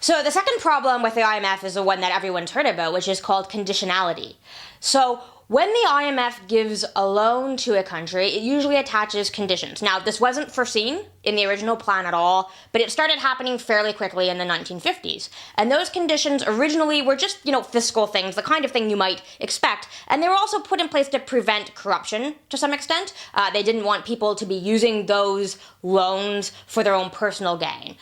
So the second problem with the IMF is the one that everyone's heard about, which is called conditionality. So when the IMF gives a loan to a country, it usually attaches conditions. Now, this wasn't foreseen in the original plan at all, but it started happening fairly quickly in the 1950s. And those conditions originally were just, fiscal things, the kind of thing you might expect. And they were also put in place to prevent corruption to some extent. They didn't want people to be using those loans for their own personal gain.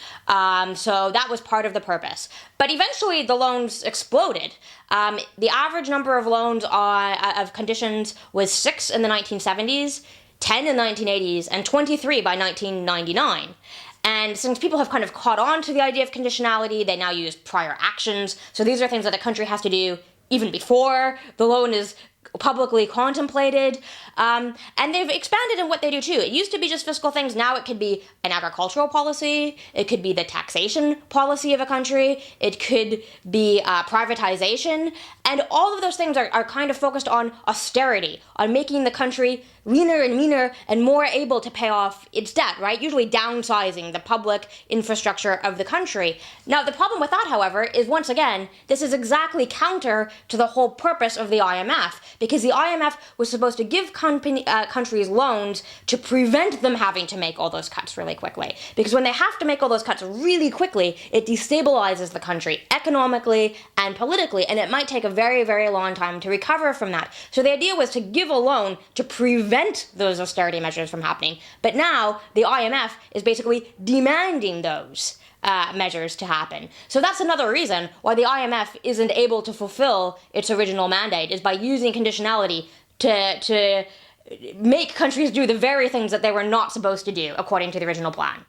So that was part of the purpose. But eventually the loans exploded. The average number of loans of conditions was 6 in the 1970s, 10 in the 1980s, and 23 by 1999. And since people have kind of caught on to the idea of conditionality, they now use prior actions. So these are things that a country has to do even before the loan is publicly contemplated. And they've expanded in what they do too. It used to be just fiscal things. Now it could be an agricultural policy. It could be the taxation policy of a country. It could be privatization. And all of those things are kind of focused on austerity, on making the country leaner and meaner and more able to pay off its debt, right? Usually downsizing the public infrastructure of the country. Now, the problem with that, however, is once again, this is exactly counter to the whole purpose of the IMF, because the IMF was supposed to give countries loans to prevent them having to make all those cuts really quickly. Because when they have to make all those cuts really quickly, it destabilizes the country economically and politically, and it might take a very, very long time to recover from that. So the idea was to give a loan to prevent those austerity measures from happening. But now the IMF is basically demanding those measures to happen. So that's another reason why the IMF isn't able to fulfill its original mandate, is by using conditionality to make countries do the very things that they were not supposed to do according to the original plan.